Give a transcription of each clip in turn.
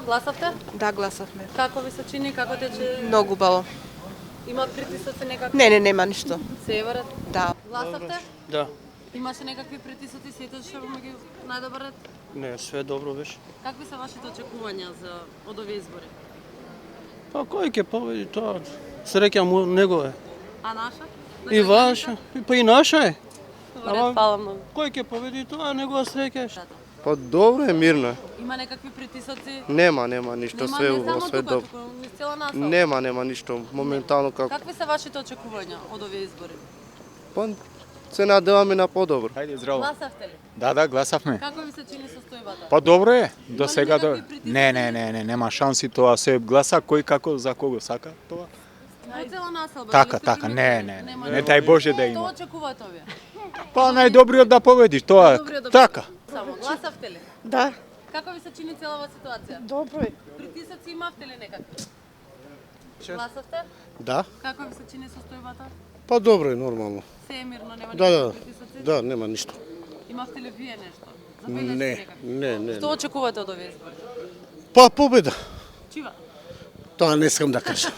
Гласавте? Да, гласавме. Како ви се чини, како тече? Многу убаво. Има притисоци некакви? Не, нема ништо. Се врат? Да. Гласавте? Да. Имаше некакви притисоци, сетеше во меѓу најдобар ред? Не, све добро беше. Какви се вашите очекувања од овие избори? Па кој ќе победи тоа? Среќа му него е. А наша? И ваша, па и наша е. Во ред, фала многу. Кој ќе победи тоа, негова среќа е. Тато. Па добро е, мирно е. Има некакви притисоци? Нема ништо, Нема, све не убаво, само све тука, добро. туку низ цела насала. Нема ништо, моментално како. Какви се вашите очекувања од овие избори? Па се надеваме на подобро. Хајде, здраво. Гласавте ли? Да, гласавме. Како ви се чини состојбата? Па добро е. До Има ли сега некакви притисоци? Не, нема шанси тоа. Се гласа кој како за кого сака тоа. Во цела населба? Така, дали сте не. приметили? Нема Не дај Боже да Што има. очекувате овие? Па најдобриот да победи, тоа е. Најдобриот да Така. Само гласавте ли? Да. Како ви се чини целава ситуација? Добро е. Притисоци имавте ли некакви? Гласавте? Да, Како ви се чини состојбата? па добро е, нормално. Се е мирно, нема Да, да, никакви притисоци? да, нема ништо. Имавте ли вие нешто? Забелешки Не, некакви? не. Што очекувате од овие избори? Па победа, Чива? тоа не сакам да кажам.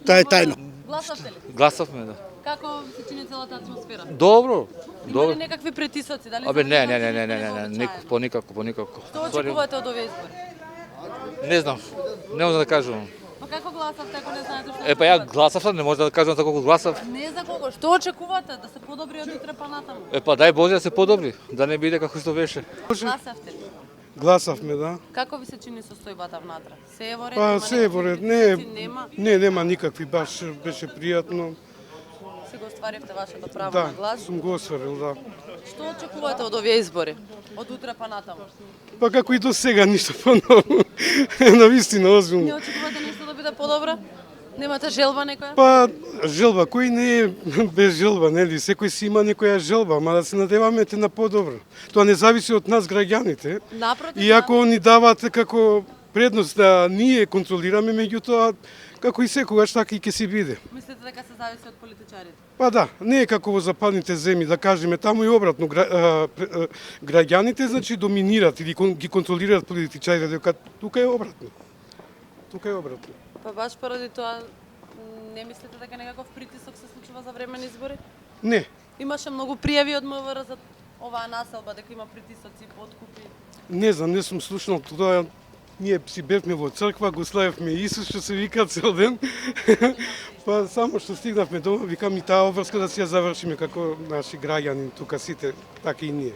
Тоа е тајно. Гласавте ли? Гласавме, да. Како ви се чини целата атмосфера? Добро. Има ли некакви притисоци? Дали Абе, не, забележавте по никако. Што очекувате од овие избори? Не знам, не можам да кажам. Па како гласавте ако не знаете што? Па ја очекувате? гласав, не можам да кажам за колку гласав. Не за кого, што очекувате да се подобри од утре па натаму? Па дај Боже да се подобри, да не биде како што беше. Гласавте ли? Гласавме, да. Како ви се чини состојбата внатре? Се е во ред? Па Има се е во некакви ред. притисоци? Нема. Нема никакви, баш беше пријатно. Си го остваривте вашето право Да, на глас. сум го осварил, да. Што очекувате од овие избори? Од утре па натаму? Па како и до сега, ништо поновно. На вистина, Не озбилно. очекувате нешто да биде подобро? Немате желба некоја? Па, желба, кој не е без желба, нели? Секој си има некоја желба, ама да се надеваме на подобро. Тоа не зависи од нас граѓаните. Напротив, И ако ни дават како предност да ние контролираме, меѓутоа, како и секогаш, така и ќе си биде. мислите дека се зависи од политичарите? Па да, не е како во западните земји, да кажеме, таму и обратно. Граѓаните, значи, доминират или ги контролираат политичарите, дека тука е обратно. Тука е обратно. Па баш поради тоа не мислите дека некаков притисок се случува за време на избори? Не, Имаше многу пријави од МВР за оваа населба дека има притисоци, подкупи. не знам, не сум слушнал тоа. Ние си бевме во црква, го славевме Исус, што се вика цел ден. Па само што стигнавме дома, викам и таа обврска да си ја завршиме како наши граѓани тука сите, така и ние.